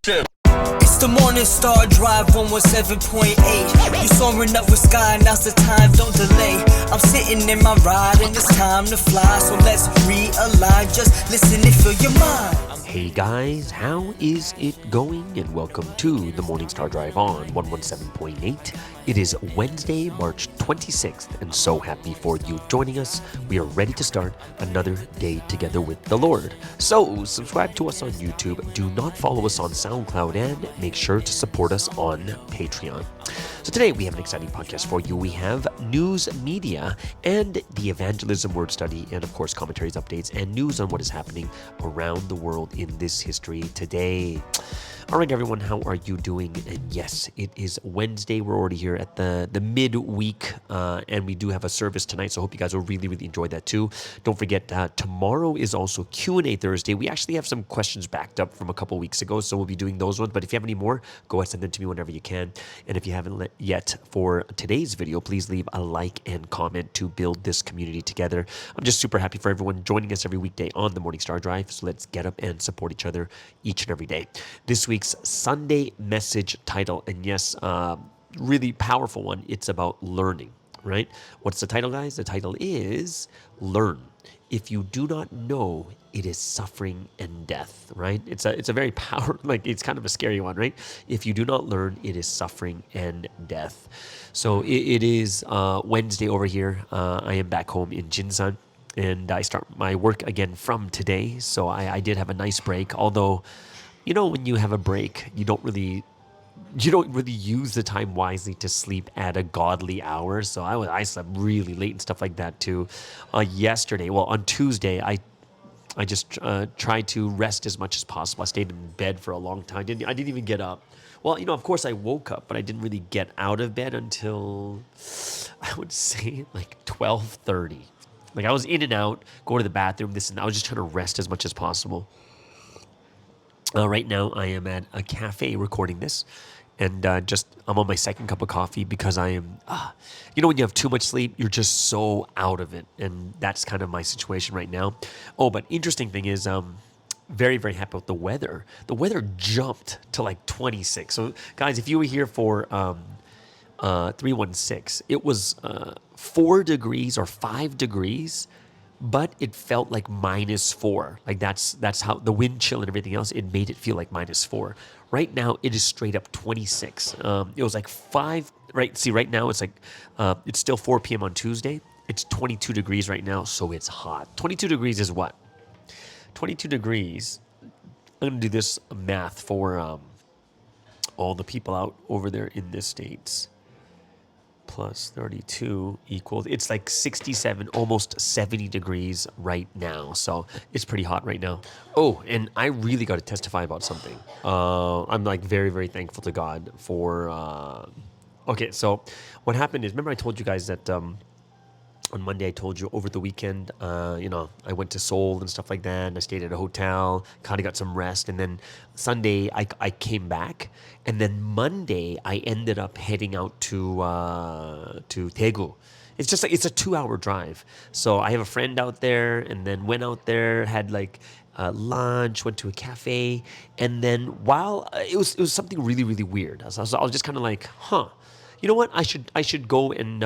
It's the Morning Star Drive 117.8. You soaring up with sky, now's the time, don't delay. I'm sitting in my ride and it's time to fly. So let's realign, just listen and fill your mind. Hey guys, how is it going? And welcome to the Morning Star Drive on 117.8. It is Wednesday, March 26th, and so happy for you joining us. We are ready to start another day together with the Lord. So subscribe to us on YouTube, do not follow us on SoundCloud, and make sure to support us on Patreon. So today we have an exciting podcast for you. We have news, media, and the evangelism word study, and of course commentaries, updates, and news on what is happening around the world in this history today. All right, everyone, how are you doing? And yes, it is Wednesday. We're already here at the midweek, and we do have a service tonight, so I hope you guys will really enjoy that too. Don't forget, tomorrow is also Q&A Thursday. We actually have some questions backed up from a couple weeks ago, so we'll be doing those ones. But if you have any more, go ahead and send them to me whenever you can. And if you haven't yet for today's video, please leave a like and comment to build this community together. I'm just super happy for everyone joining us every weekday on the Morning Star Drive, so let's get up and support each other each and every day. This week's Sunday message title, and yes, really powerful one, it's about learning, right? What's the title, guys? The title is Learn. If you do not know, it is suffering and death, right? It's a very it's kind of a scary one, right? If you do not learn, it is suffering and death. So it is Wednesday over here. I am back home in Jinsan, and I start my work again from today. So I did have a nice break, although, you know, when you have a break, you don't really use the time wisely to sleep at a godly hour. So I slept really late and stuff like that too. On Tuesday, I just tried to rest as much as possible. I stayed in bed for a long time. I didn't even get up. Well, you know, of course I woke up, but I didn't really get out of bed until, I would say, like 12:30. Like, I was in and out, go to the bathroom, this and that. I was just trying to rest as much as possible. Right now, I am at a cafe recording this, and I'm on my second cup of coffee because I am, when you have too much sleep, you're just so out of it, and that's kind of my situation right now. Oh, but interesting thing is, very, very happy with the weather. The weather jumped to like 26. So, guys, if you were here for 316, it was 4 degrees or 5 degrees, but it felt like -4. Like that's how the wind chill and everything else, it made it feel like -4. Right now, it is straight up 26. It was like 5, right? See, right now it's like, it's still 4 p.m. on Tuesday. It's 22 degrees right now, so it's hot. 22 degrees is what? 22 degrees, I'm going to do this math for all the people out over there in the States. Plus 32 equals, it's like 67, almost 70 degrees right now. So it's pretty hot right now. Oh, and I really got to testify about something. I'm like very, very thankful to God for, okay, so what happened is, remember I told you guys that on Monday I told you over the weekend, I went to Seoul and stuff like that, and I stayed at a hotel, kind of got some rest, and then Sunday I came back, and then Monday I ended up heading out to Daegu. It's just like, it's a 2-hour drive. So I have a friend out there, and then went out there, had like lunch, went to a cafe, and then while it was something really, really weird. I was just kind of like, you know what? I should go and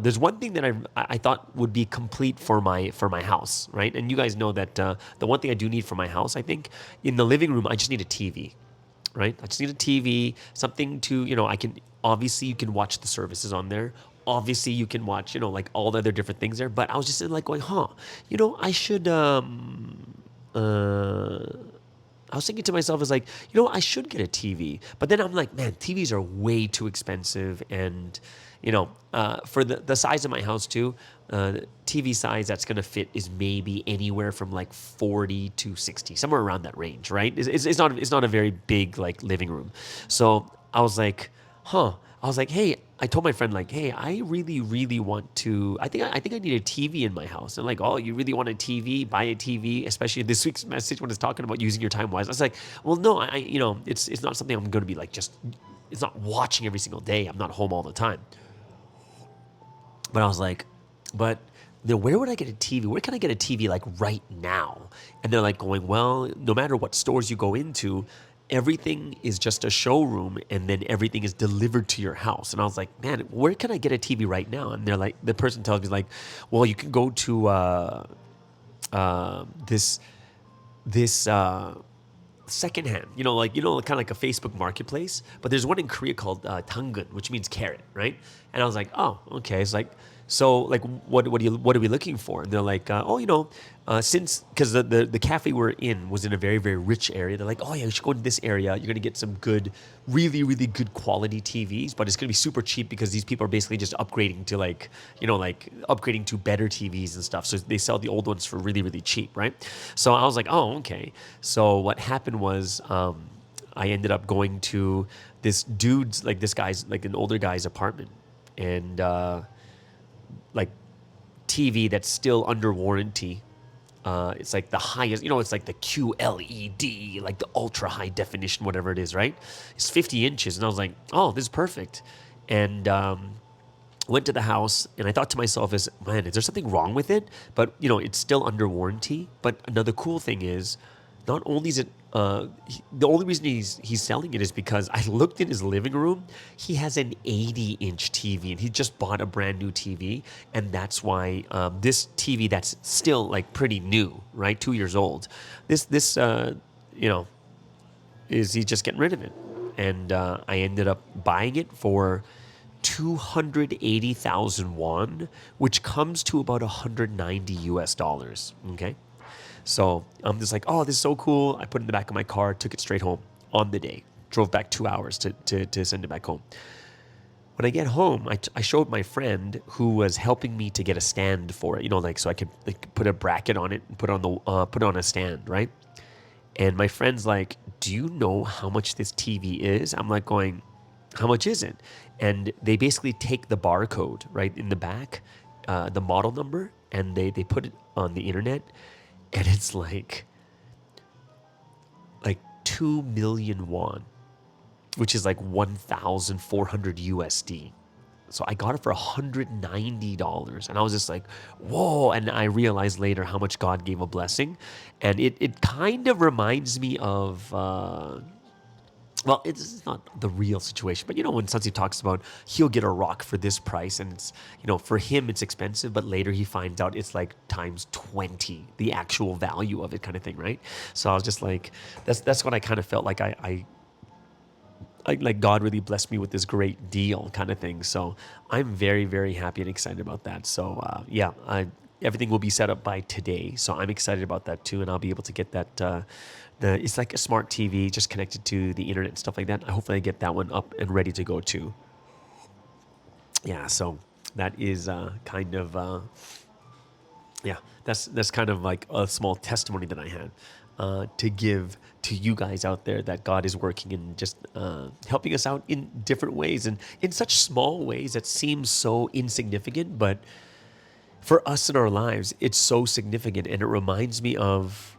there's one thing that I thought would be complete for my house, right? And you guys know that the one thing I do need for my house, I think, in the living room, I just need a TV, right? I just need a TV, something to, obviously you can watch the services on there. Obviously you can watch, like all the other different things there. But I was just like going, I should, I was thinking to myself, I should get a TV. But then I'm like, man, TVs are way too expensive. And, for the size of my house too, TV size that's going to fit is maybe anywhere from like 40 to 60, somewhere around that range, right? It's not a very big like living room. So I was like, hey, I told my friend, like, hey, I really, really want to, I think I need a TV in my house. And like, oh, you really want a TV? Buy a TV, especially this week's message when it's talking about using your time wisely. I was like, well, no, it's not something I'm going to be like, it's not watching every single day. I'm not home all the time. But I was like, but then where would I get a TV? Where can I get a TV like right now? And they're like going, well, no matter what stores you go into, everything is just a showroom and then everything is delivered to your house. And I was like, man, where can I get a TV right now? And they're like, the person tells me like, well, you can go to this secondhand, kind of like a Facebook marketplace, but there's one in Korea called 당근, which means carrot, right? And I was like, oh, okay. It's like, so like, what are we looking for? And they're like, since, because the cafe we're in was in a very, very rich area. They're like, oh yeah, you should go to this area. You're gonna get some good, really, really good quality TVs, but it's gonna be super cheap because these people are basically just upgrading to upgrading to better TVs and stuff. So they sell the old ones for really, really cheap, right? So I was like, oh, okay. So what happened was, I ended up going to this dude's, like this guy's, like an older guy's apartment, and like TV that's still under warranty. It's like the highest, it's like the QLED, like the ultra high definition, whatever it is, right? It's 50 inches. And I was like, oh, this is perfect. And went to the house and I thought to myself, man, is there something wrong with it? But, it's still under warranty. But another cool thing is, not only is it, the only reason he's selling it is because I looked in his living room. He has an 80-inch TV, and he just bought a brand new TV, and that's why this TV that's still like pretty new, right, 2 years old. This is he's just getting rid of it, and I ended up buying it for 280,000 won, which comes to about $190. Okay. So I'm just like, oh, this is so cool. I put it in the back of my car, took it straight home on the day, drove back 2 hours to send it back home. When I get home, I showed my friend who was helping me to get a stand for it, so I could put a bracket on it and put it on a stand, right? And my friend's like, do you know how much this TV is? I'm like going, how much is it? And they basically take the barcode right in the back, the model number, and they put it on the internet. And it's like 2 million won, which is like 1,400 USD. So I got it for $190. And I was just like, whoa. And I realized later how much God gave a blessing. And it kind of reminds me of, well, it's not the real situation, but when Sansi talks about he'll get a rock for this price, and it's, for him it's expensive, but later he finds out it's like times 20 the actual value of it, kind of thing, right? So I was just like, that's what I kind of felt like I like God really blessed me with this great deal, kind of thing. So I'm very, very happy and excited about that. So everything will be set up by today, so I'm excited about that too, and I'll be able to get that. It's like a smart TV, just connected to the internet and stuff like that. Hopefully I get that one up and ready to go too. Yeah, so that is kind of, that's kind of like a small testimony that I had to give to you guys out there, that God is working and just helping us out in different ways, and in such small ways that seem so insignificant, but for us in our lives, it's so significant. And it reminds me of,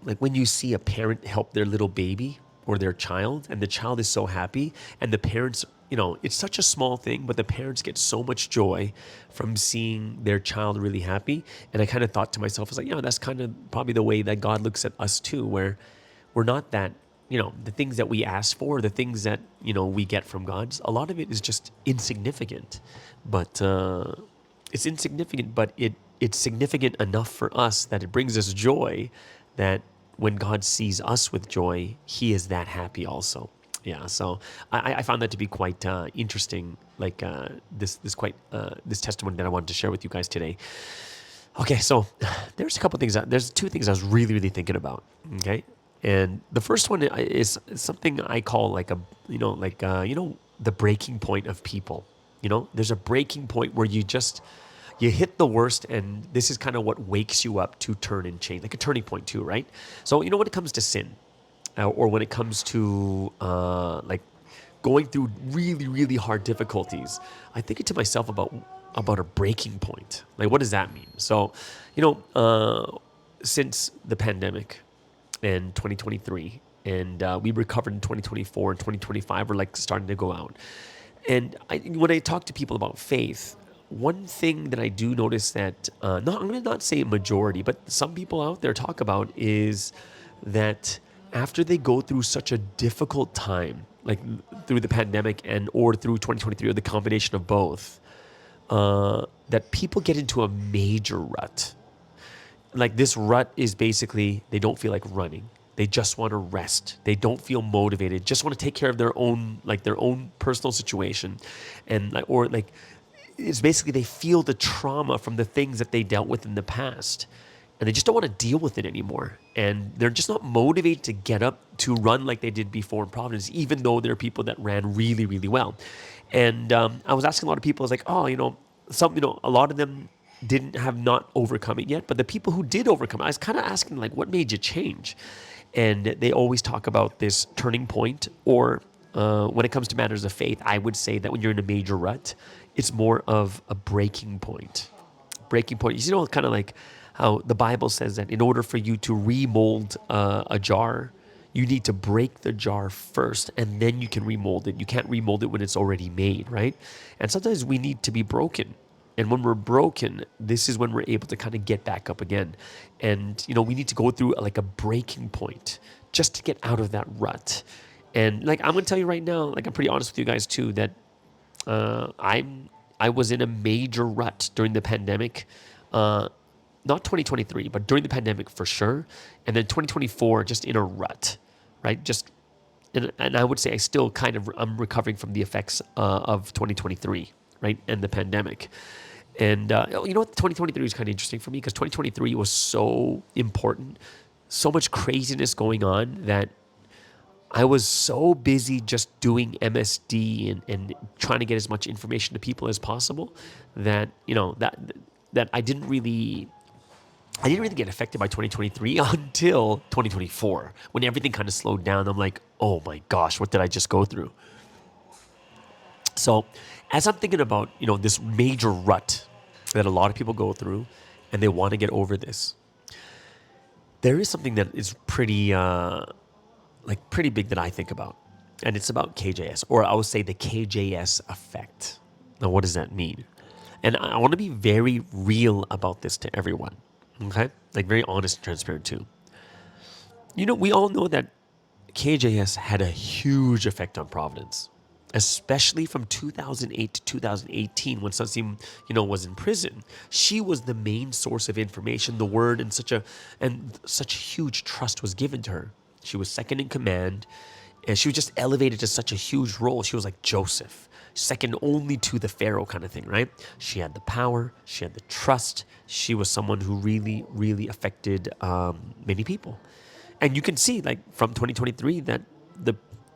like, when you see a parent help their little baby or their child, and the child is so happy, and the parents, it's such a small thing, but the parents get so much joy from seeing their child really happy. And I kind of thought to myself, it's like, that's kind of probably the way that God looks at us too, where we're not that, the things that we ask for, the things that, we get from God, a lot of it is just insignificant. But it's insignificant, but it's significant enough for us that it brings us joy, that when God sees us with joy, he is that happy also. Yeah, so I found that to be quite interesting, like this testimony that I wanted to share with you guys today. Okay, so there's two things I was really, really thinking about, okay? And the first one is something I call like the breaking point of people. There's a breaking point where you hit the worst, and this is kind of what wakes you up to turn and change, like a turning point too, right? So, when it comes to sin, or when it comes to like going through really, really hard difficulties, I think to myself about a breaking point. Like, what does that mean? So, since the pandemic in 2023, and we recovered in 2024 and 2025, we're like starting to go out. And when I talk to people about faith, one thing that I do notice that, I'm going to not say a majority, but some people out there talk about is that after they go through such a difficult time, like through the pandemic or through 2023 or the combination of both, that people get into a major rut. Like this rut is basically they don't feel like running. They just want to rest. They don't feel motivated. Just want to take care of their own personal situation, and it's basically they feel the trauma from the things that they dealt with in the past, and they just don't want to deal with it anymore. And they're just not motivated to get up to run like they did before in Providence, even though there are people that ran really, really well. And I was asking a lot of people, I was like, a lot of them didn't have not overcome it yet, but the people who did overcome it, I was kind of asking like, what made you change? And they always talk about this turning point, or when it comes to matters of faith, I would say that when you're in a major rut, it's more of a breaking point. Breaking point. Kind of like how the Bible says that in order for you to remold a jar, you need to break the jar first, and then you can remold it. You can't remold it when it's already made, right? And sometimes we need to be broken. And when we're broken, this is when we're able to kind of get back up again. And, we need to go through like a breaking point just to get out of that rut. And I'm going to tell you right now, I'm pretty honest with you guys too, that I was in a major rut during the pandemic, not 2023, but during the pandemic for sure. And then 2024, just in a rut, right? And I would say I still I'm recovering from the effects of 2023, right? And the pandemic. And you know what? 2023 was kind of interesting for me because 2023 was so important, so much craziness going on that I was so busy just doing MSD and trying to get as much information to people as possible that that I didn't really get affected by 2023 until 2024 when everything kind of slowed down. I'm like, oh my gosh, what did I just go through? So as I'm thinking about, this major rut that a lot of people go through and they want to get over this, there is something that is pretty big that I think about. And it's about KJS, or I would say the KJS effect. Now, what does that mean? And I want to be very real about this to everyone, okay? Very honest and transparent too. We all know that KJS had a huge effect on Providence, especially from 2008 to 2018 when Sunseem, was in prison. She was the main source of information, the word, and such huge trust was given to her. She was second in command, and she was just elevated to such a huge role. She was like Joseph, second only to the Pharaoh kind of thing, right? She had the power, she had the trust. She was someone who really, really affected many people. And you can see, from 2023, that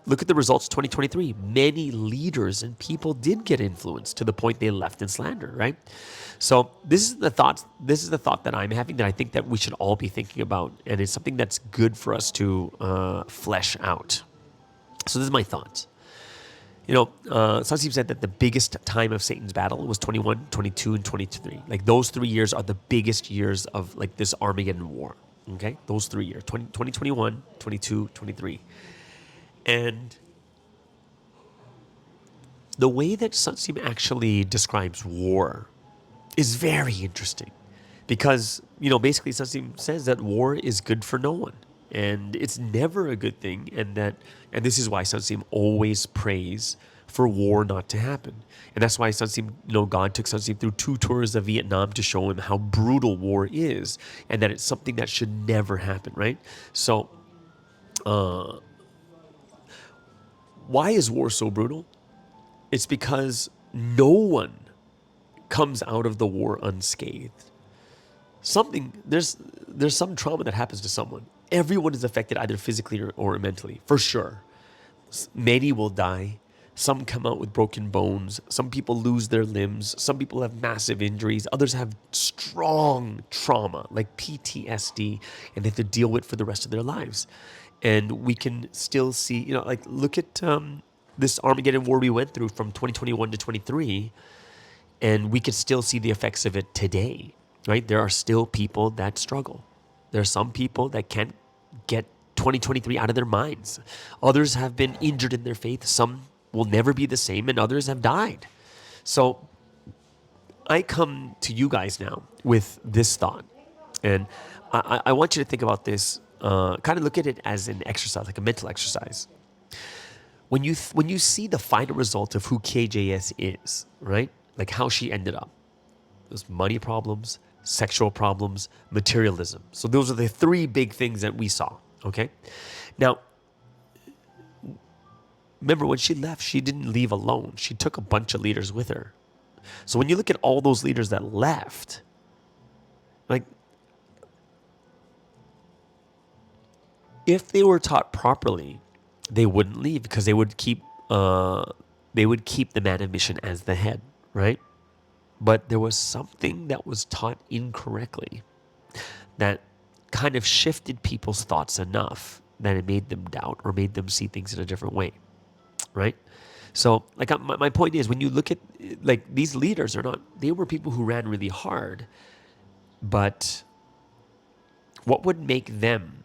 look at the results of 2023. Many leaders and people did get influenced to the point they left in slander, right? So this is the thought that I'm having that I think that we should all be thinking about, and it's something that's good for us to flesh out. So this is my thoughts. Sunseem said that the biggest time of Satan's battle was 21, 22, and 23. Those 3 years are the biggest years of this Armageddon war. Okay? Those 3 years, 2021, 22, 23. And the way that Sunseem actually describes war is very interesting because, basically Sunseem says that war is good for no one and it's never a good thing. And this is why Sunseem always prays for war not to happen. And that's why Sunseem, God took Sunseem through 2 tours of Vietnam to show him how brutal war is and that it's something that should never happen, right? So, why is war so brutal? It's because no one comes out of the war unscathed. There's some trauma that happens to someone. Everyone is affected either physically or mentally, for sure. Many will die. Some come out with broken bones. Some people lose their limbs. Some people have massive injuries. Others have strong trauma, like PTSD, and they have to deal with it for the rest of their lives. And we can still see, look at this Armageddon war we went through from 2021 to 23, and we can still see the effects of it today, right? There are still people that struggle. There are some people that can't get 2023 out of their minds. Others have been injured in their faith. Some will never be the same, and others have died. So I come to you guys now with this thought, and I want you to think about this. Kind of look at it as an exercise, like a mental exercise. When you see the final result of who KJS is, right? Like how she ended up. Those money problems, sexual problems, materialism. So those are the three big things that we saw, okay? Now, remember when she left, she didn't leave alone. She took a bunch of leaders with her. So when you look at all those leaders that left, like, if they were taught properly, they wouldn't leave because they would keep the man of mission as the head, right? But there was something that was taught incorrectly that kind of shifted people's thoughts enough that it made them doubt or made them see things in a different way, right? So, like, my point is, when you look at, like, these leaders they were people who ran really hard, but what would make them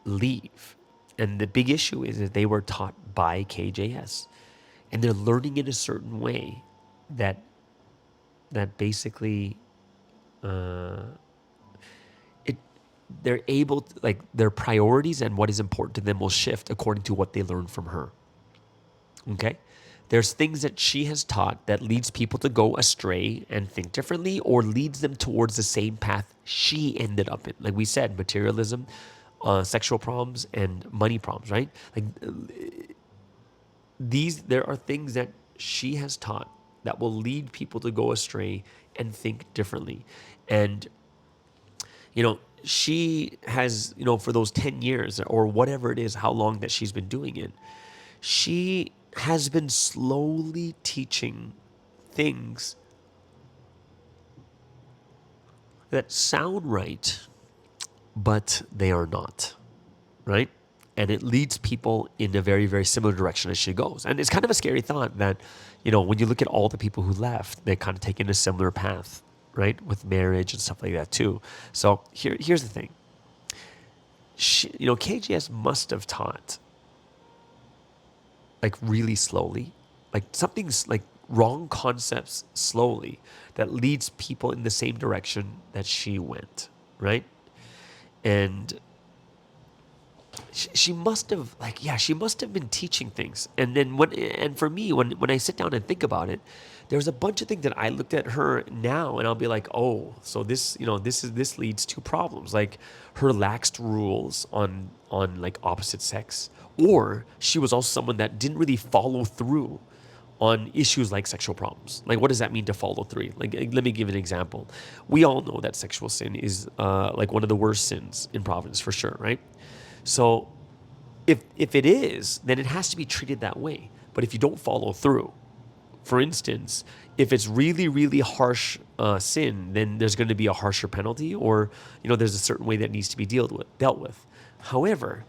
leave? And the big issue is that they were taught by KJS, and they're learning in a certain way that basically they're able to, like, their priorities and what is important to them will shift according to what they learn from her. Okay? There's things that she has taught that leads people to go astray and think differently, or leads them towards the same path she ended up in. Like we said, materialism, sexual problems, and money problems, right? Like, there are things that she has taught that will lead people to go astray and think differently. And, she has, for those 10 years or whatever it is, how long that she's been doing it, she has been slowly teaching things that sound right, but they are not, right? And it leads people in a very, very similar direction as she goes. And it's kind of a scary thought that, when you look at all the people who left, they kind of take in a similar path, right? With marriage and stuff like that too. So here's the thing. KGS must have taught, like, really slowly, like something's like wrong concepts slowly that leads people in the same direction that she went, right? And she must have, she must have been teaching things. And then for me, when I sit down and think about it, there's a bunch of things that I looked at her now and I'll be like, oh, so this leads to problems, like her laxed rules on like opposite sex, or she was also someone that didn't really follow through on issues like sexual problems. Like, what does that mean to follow through? Like, let me give an example. We all know that sexual sin is like one of the worst sins in Providence, for sure, right? So if it is, then it has to be treated that way. But if you don't follow through, for instance, if it's really, really harsh sin, then there's going to be a harsher penalty, or, there's a certain way that needs to be dealt with. However,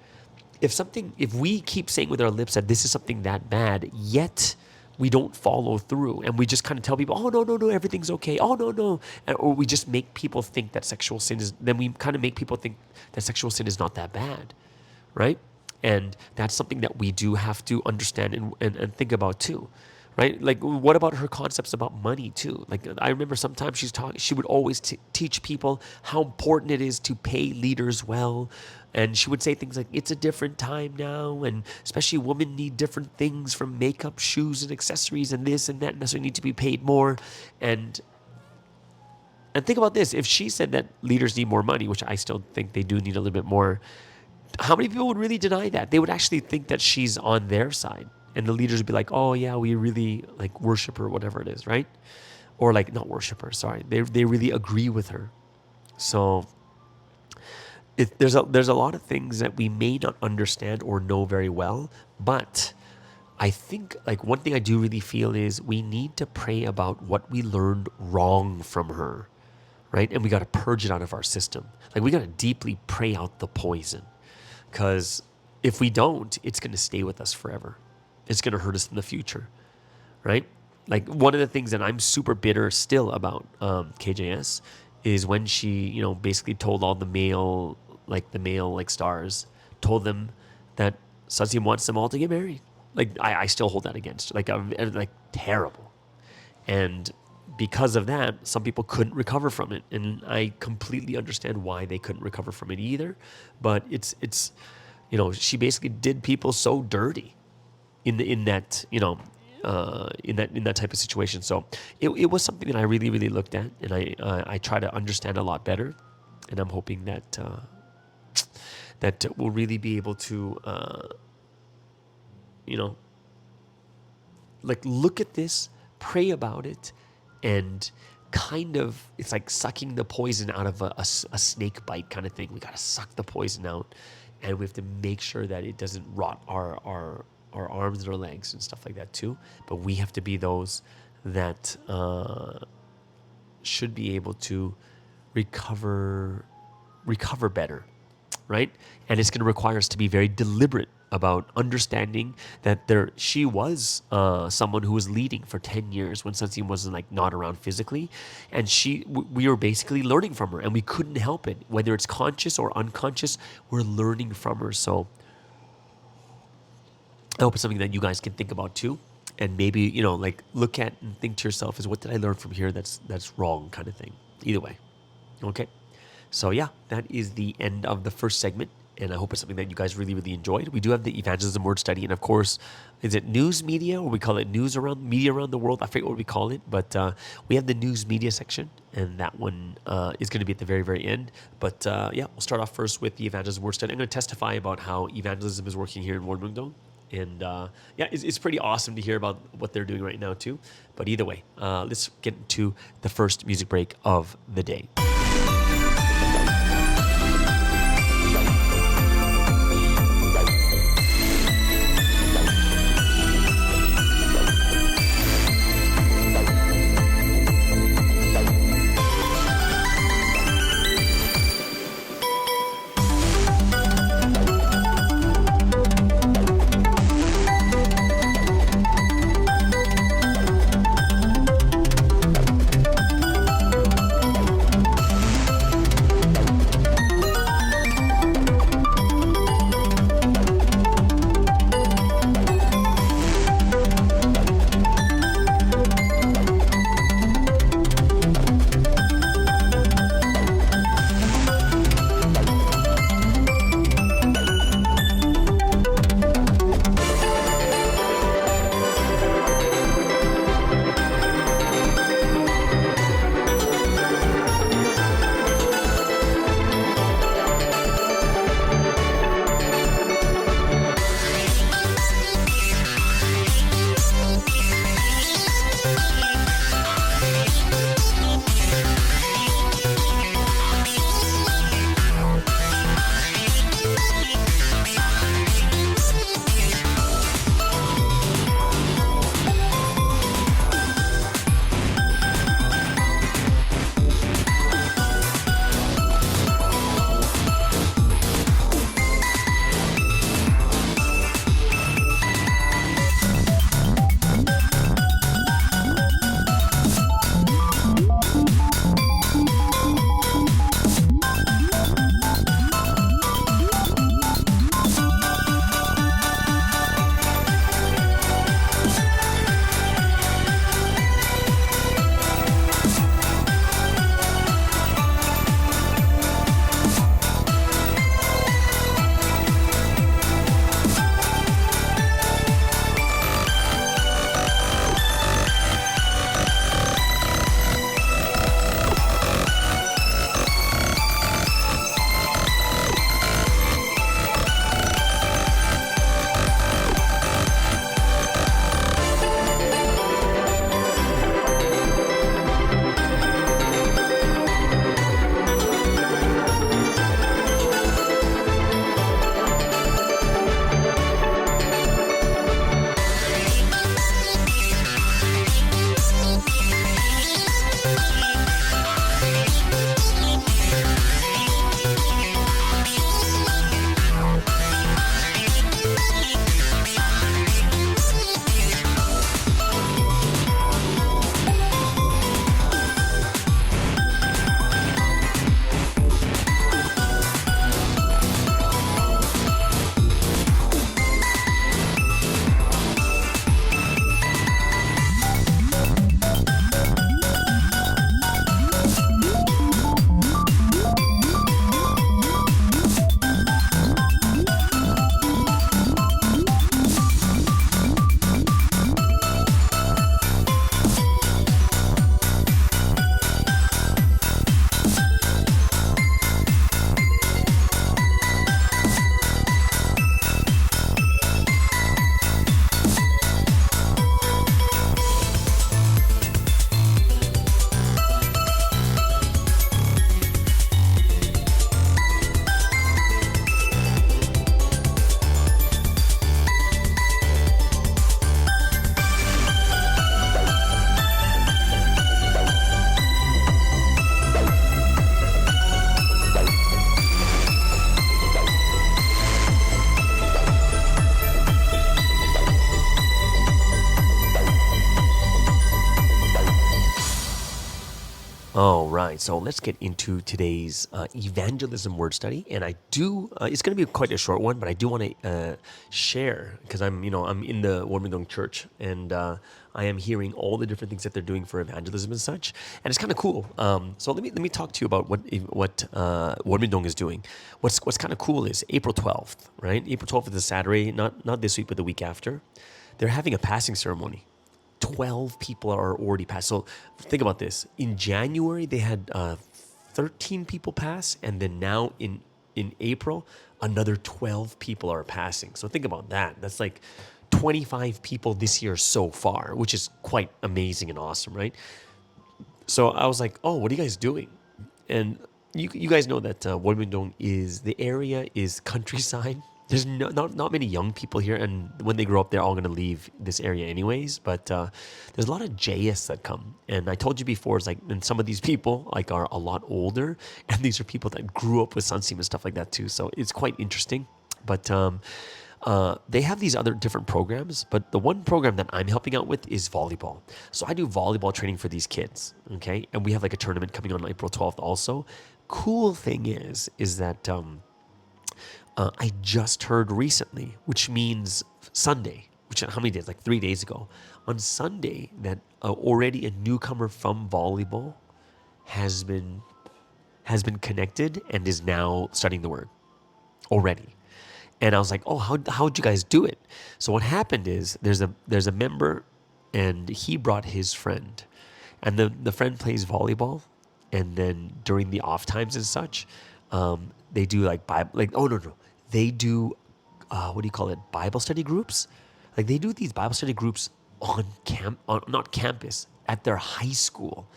if we keep saying with our lips that this is something that bad, yet we don't follow through, and we just kind of tell people, oh, no, everything's okay. Oh, no. Or we just make people think that sexual sin is, then we kind of make people think that sexual sin is not that bad, right? And that's something that we do have to understand and think about too, right? Like, what about her concepts about money too? Like, I remember sometimes she would always teach people how important it is to pay leaders well. And she would say things like, it's a different time now, and especially women need different things, from makeup, shoes, and accessories, and this and that, and so need to be paid more. And think about this. If she said that leaders need more money, which I still think they do need a little bit more, how many people would really deny that? They would actually think that she's on their side. And the leaders would be like, oh yeah, we really like worship her, whatever it is, right? Or like, not worship her, sorry. They really agree with her. So there's a lot of things that we may not understand or know very well, but I think, like, one thing I do really feel is we need to pray about what we learned wrong from her, right? And we got to purge it out of our system. Like, we got to deeply pray out the poison, because if we don't, it's going to stay with us forever. It's going to hurt us in the future, right? Like, one of the things that I'm super bitter still about KJS is when she, basically told all the male stars, told them that Sazim wants them all to get married. Like, I still hold that against, like, terrible. And because of that, some people couldn't recover from it, and I completely understand why they couldn't recover from it either. But it's she basically did people so dirty in that in that type of situation. So it was something that I really really looked at, and I try to understand a lot better, and I'm hoping that that we'll really be able to look at this, pray about it, and kind of, it's like sucking the poison out of a snake bite kind of thing. We got to suck the poison out, and we have to make sure that it doesn't rot our arms and our legs and stuff like that too. But we have to be those that should be able to recover better, right? And it's going to require us to be very deliberate about understanding that she was someone who was leading for 10 years when Sunstein wasn't not around physically, and we were basically learning from her, and we couldn't help it, whether it's conscious or unconscious. We're learning from her. So I hope it's something that you guys can think about too, and maybe look at and think to yourself, is what did I learn from here that's wrong, kind of thing. Either way, okay. So yeah, that is the end of the first segment, and I hope it's something that you guys really, really enjoyed. We do have the evangelism word study, and of course, is it news media, or we call it media around the world? I forget what we call it, but we have the news media section, and that one is going to be at the very, very end. But yeah, we'll start off first with the evangelism word study. I'm going to testify about how evangelism is working here in Warmungdong. And yeah, it's pretty awesome to hear about what they're doing right now too. But either way, let's get into the first music break of the day. All right, so let's get into today's evangelism word study, and it's going to be quite a short one, but I do want to share because I'm in the Warmingdong Church, and I am hearing all the different things that they're doing for evangelism and such, and it's kind of cool. So let me talk to you about what Warmingdong is doing. What's kind of cool is April 12th, right? April 12th is a Saturday, not this week, but the week after. They're having a passing ceremony. 12 people are already passed. So think about this. In January, they had 13 people pass, and then now in April, another 12 people are passing. So think about that. That's like 25 people this year so far, which is quite amazing and awesome, right? So I was like, oh, what are you guys doing? And you guys know that Wolmingdong the area is countryside. There's not many young people here, and when they grow up, they're all going to leave this area anyways. But there's a lot of JS that come, and I told you before, it's like, and some of these people like are a lot older, and these are people that grew up with Sunseam and stuff like that too. So it's quite interesting. But they have these other different programs, but the one program that I'm helping out with is volleyball. So I do volleyball training for these kids, okay? And we have like a tournament coming on April 12th also. Cool thing is that I just heard recently, which means Sunday, which how many days? Like 3 days ago. On Sunday, that already a newcomer from volleyball has been connected and is now studying the word already. And I was like, oh, how'd you guys do it? So what happened is there's a member, and he brought his friend, and the friend plays volleyball, and then during the off times and such, they do like they do what do you call it, Bible study groups. Like they do these Bible study groups not campus, at their high school.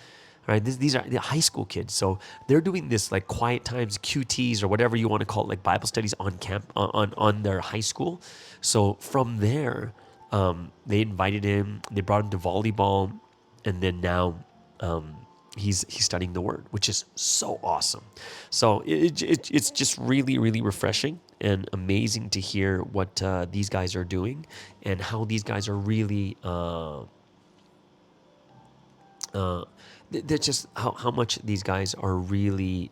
Right, these are the high school kids, so they're doing this like quiet times, QTs, or whatever you want to call it, like Bible studies on their high school. So from there, they invited him, they brought him to volleyball, and then now he's studying the word, which is so awesome. So it's just really, really refreshing and amazing to hear what these guys are doing and how these guys are really. They're just how much these guys are really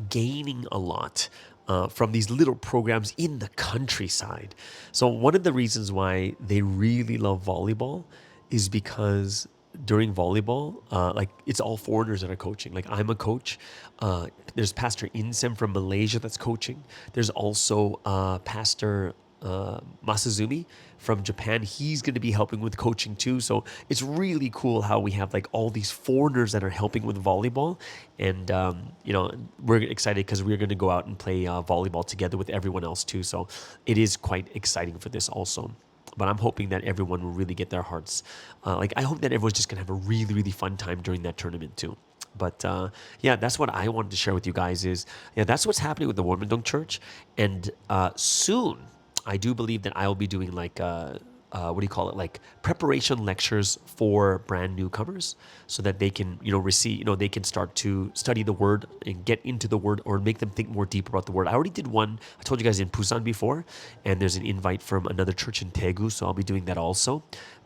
gaining a lot from these little programs in the countryside. So one of the reasons why they really love volleyball is because during volleyball, like it's all foreigners that are coaching. Like I'm a coach. There's Pastor Insem from Malaysia that's coaching. There's also Pastor Masazumi from Japan. He's going to be helping with coaching too. So it's really cool how we have like all these foreigners that are helping with volleyball. And, we're excited because we're going to go out and play volleyball together with everyone else too. So it is quite exciting for this also. But I'm hoping that everyone will really get their hearts. I hope that everyone's just going to have a really, really fun time during that tournament too. But that's what I wanted to share with you guys that's what's happening with the Warmingdong Church. And soon, I do believe that I will be doing like like preparation lectures for brand newcomers, so that they can receive they can start to study the word and get into the word, or make them think more deeper about the word. I already did one. I told you guys in Busan before, and there's an invite from another church in Daegu, so I'll be doing that also.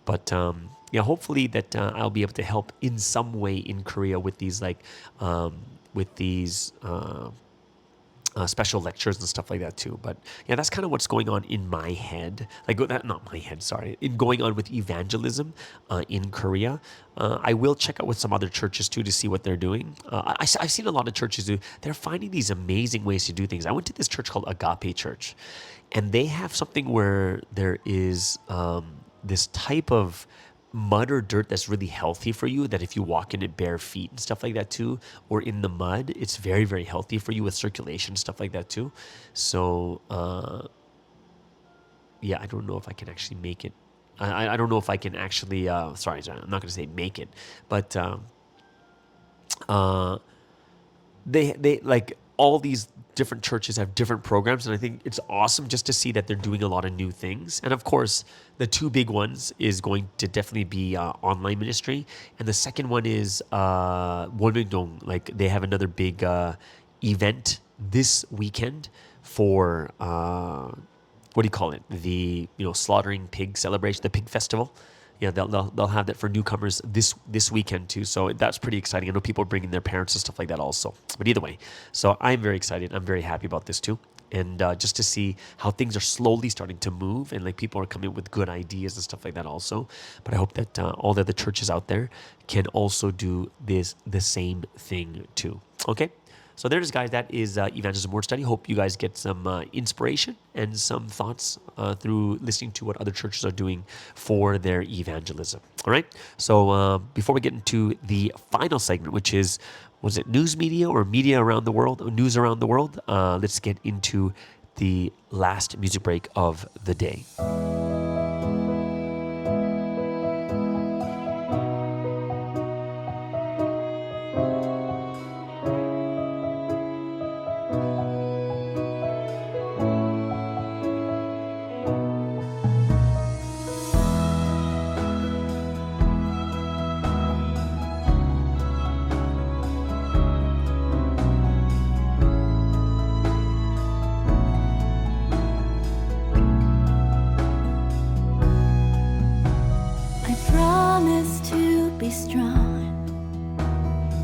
But hopefully that I'll be able to help in some way in Korea with these special lectures and stuff like that too. But that's kind of what's going on in my head. In going on with evangelism in Korea. I will check out with some other churches too to see what they're doing. I've seen a lot of churches they're finding these amazing ways to do things. I went to this church called Agape Church, and they have something where there is this type of mud or dirt that's really healthy for you, that if you walk in it bare feet and stuff like that too, or in the mud, it's very, very healthy for you with circulation, stuff like that too. So I don't know if I can actually make it. I don't know if I can actually sorry, I'm not going to say make it, but they like all these different churches have different programs, and I think it's awesome just to see that they're doing a lot of new things. And of course, the two big ones is going to definitely be online ministry, and the second one is Wolmingdong. Like they have another big event this weekend for what do you call it? The slaughtering pig celebration, the pig festival. yeah, they'll have that for newcomers this weekend too. So that's pretty exciting. I know people are bringing their parents and stuff like that also. But either way, so I'm very excited. I'm very happy about this too. And just to see how things are slowly starting to move, and like people are coming with good ideas and stuff like that also. But I hope that all the other churches out there can also do the same thing too. Okay. So there it is, guys. That is Evangelism Word Study. Hope you guys get some inspiration and some thoughts through listening to what other churches are doing for their evangelism. All right. So before we get into the final segment, which is, was it news media or media around the world, or news around the world? Let's get into the last music break of the day.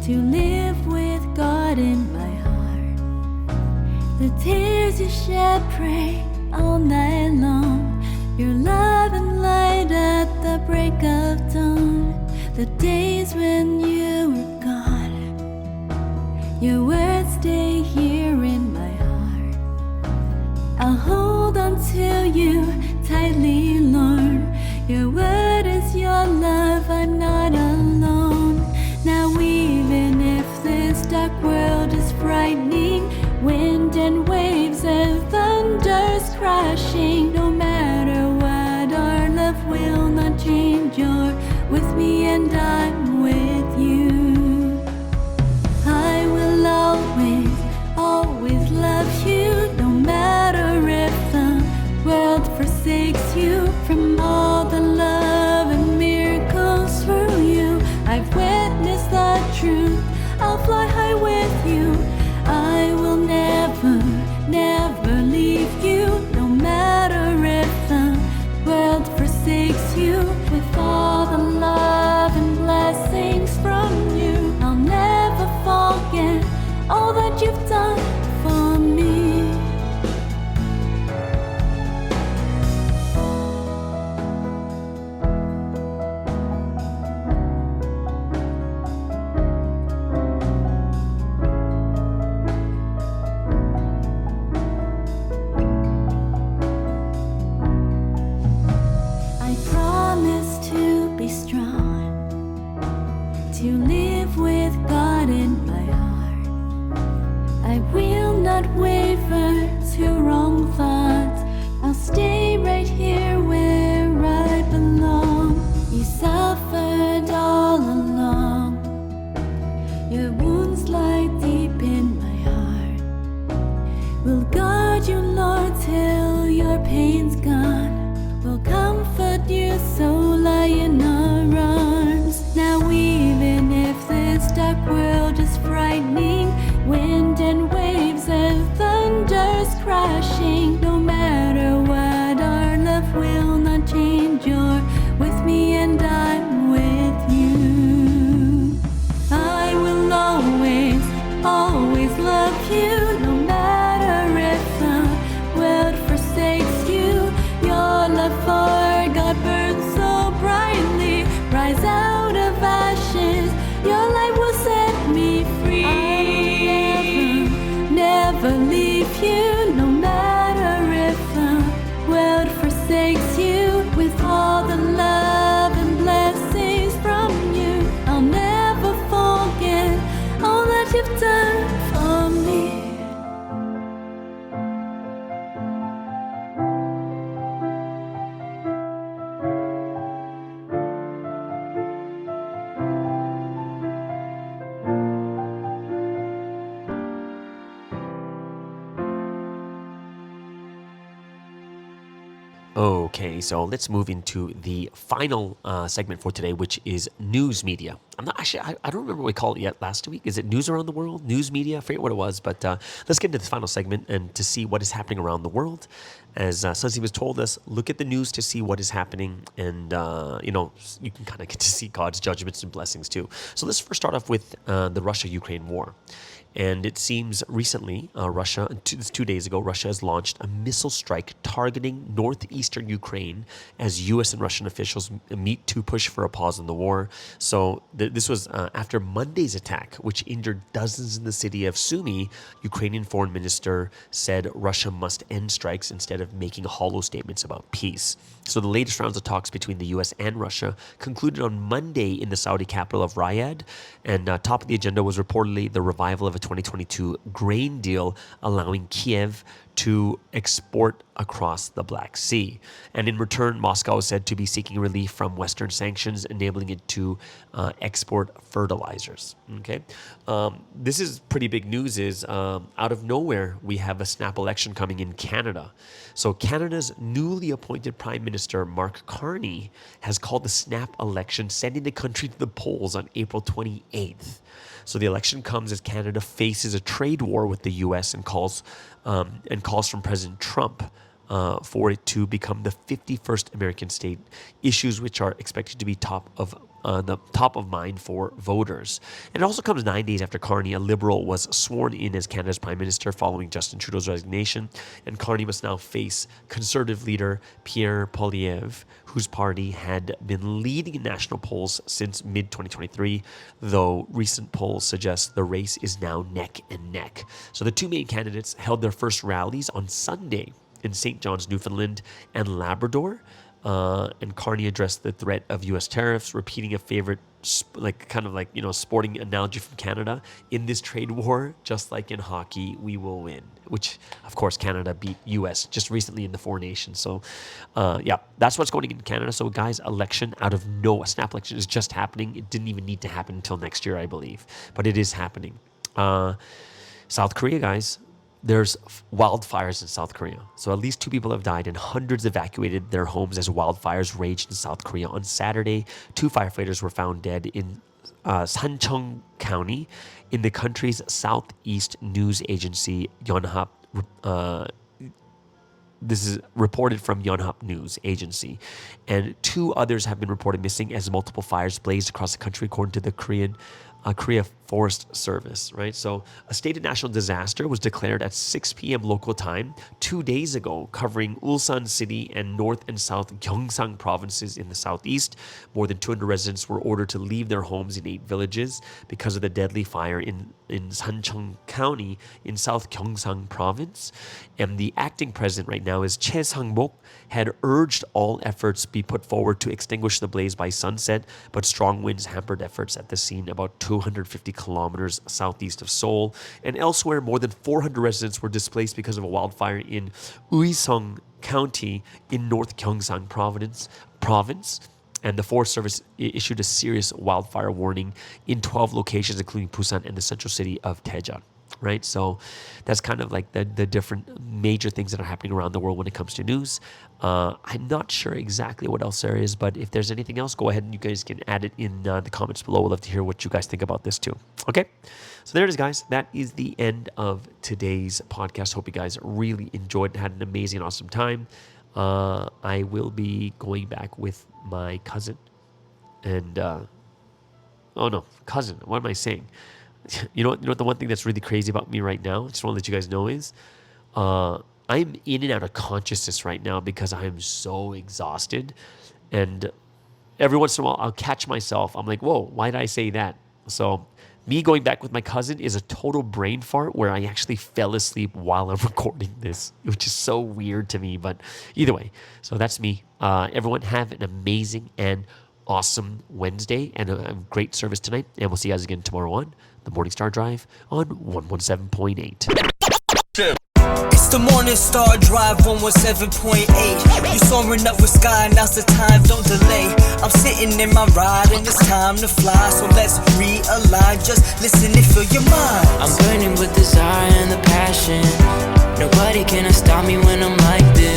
To live with God in my heart. The tears you shed pray all night long. Your love and light at the break of dawn. The days when you were gone. Your words stay here in my heart. I'll hold on to you tightly, Lord. Your word is your love, I'm not alone. Now even if this dark world is frightening, wind and waves and thunders crashing, no matter what, our love will not change. You're with me and I'm with you. I will always, always love you, no matter if the world forsakes you. From all the love and miracles through you, I've witnessed the truth. I'll fly high with you. I will never, never leave you, no matter if the world forsakes you. With all the love and blessings from you, I'll never forget all that you've done for me. To live with God in my heart. I will not waver to wrong thoughts. I'll stay right here where I belong. You suffered all along. Your wounds lie deep in my heart. We'll guard you, Lord, till your pain's gone. We'll comfort you, so lie in our arms. Now even if this dark world is frightening, wind and waves and thunders crashing, Okay, so let's move into the final segment for today, which is news media. I'm not actually, I don't remember what we called it yet last week. Is it news around the world? News media? I forget what it was, but let's get into this final segment and to see what is happening around the world. As Sunsi was told us, look at the news to see what is happening, and you can kind of get to see God's judgments and blessings too. So let's first start off with the Russia-Ukraine war. And it seems recently, Russia, 2 days ago, Russia has launched a missile strike targeting northeastern Ukraine as U.S. and Russian officials meet to push for a pause in the war. So this was after Monday's attack, which injured dozens in the city of Sumy. Ukrainian foreign minister said Russia must end strikes instead of making hollow statements about peace. So the latest rounds of talks between the U.S. and Russia concluded on Monday in the Saudi capital of Riyadh. And top of the agenda was reportedly the revival of a 2022 grain deal allowing Kiev to export across the Black Sea. And in return, Moscow is said to be seeking relief from Western sanctions, enabling it to export fertilizers. Okay, this is pretty big news. Is out of nowhere, we have a snap election coming in Canada. So Canada's newly appointed Prime Minister, Mark Carney, has called the snap election, sending the country to the polls on April 28th. So the election comes as Canada faces a trade war with the U.S. and calls from President Trump for it to become the 51st American state, issues which are expected to be top of mind for voters. And it also comes 9 days after Carney, a Liberal, was sworn in as Canada's Prime Minister following Justin Trudeau's resignation. And Carney must now face Conservative leader Pierre Poilievre, whose party had been leading in national polls since mid-2023, though recent polls suggest the race is now neck and neck. So the two main candidates held their first rallies on Sunday in St. John's, Newfoundland and Labrador. And Carney addressed the threat of U.S. tariffs, repeating a favorite, sporting analogy from Canada. In this trade war, just like in hockey, we will win. Which, of course, Canada beat U.S. just recently in the Four Nations. So, that's what's going on in Canada. So, guys, election out of a snap election is just happening. It didn't even need to happen until next year, I believe. But it is happening. South Korea, guys. There's wildfires in South Korea. So at least 2 people have died and hundreds evacuated their homes as wildfires raged in South Korea. On Saturday, 2 firefighters were found dead in Sancheong County in the country's southeast news agency, Yonhap. This is reported from Yonhap News Agency. And 2 others have been reported missing as multiple fires blazed across the country, according to the Korea Forest Service, right? So a state of national disaster was declared at 6 p.m. local time 2 days ago, covering Ulsan City and North and South Gyeongsang provinces in the southeast. More than 200 residents were ordered to leave their homes in 8 villages because of the deadly fire in Sancheong County in South Gyeongsang province. And the acting president right now is Choi Sang-mok, had urged all efforts be put forward to extinguish the blaze by sunset, but strong winds hampered efforts at the scene about 250 kilometers southeast of Seoul. And elsewhere, more than 400 residents were displaced because of a wildfire in Uiseong County in North Gyeongsang province. And the Forest Service issued a serious wildfire warning in 12 locations, including Busan and the central city of Daejeon. Right? So that's kind of like the different major things that are happening around the world when it comes to news. I'm not sure exactly what else there is, but if there's anything else, go ahead and you guys can add it in the comments below. We'd love to hear what you guys think about this too. Okay? So there it is, guys. That is the end of today's podcast. Hope you guys really enjoyed and had an amazing, awesome time. I will be going back with my cousin and cousin. What am I saying? You know what the one thing that's really crazy about me right now, I just want to let you guys know is I'm in and out of consciousness right now because I am so exhausted. And every once in a while, I'll catch myself. I'm like, whoa, why did I say that? So me going back with my cousin is a total brain fart where I actually fell asleep while I'm recording this, which is so weird to me. But either way, so that's me. Everyone have an amazing and awesome Wednesday and a great service tonight. And we'll see you guys again tomorrow on the Morning Star Drive on 117.8. It's the Morning Star Drive 117.8. You soaring up with sky, now's the time, don't delay. I'm sitting in my ride and it's time to fly. So let's realign, just listen and fill your mind. I'm burning with desire and the passion. Nobody can stop me when I'm like this.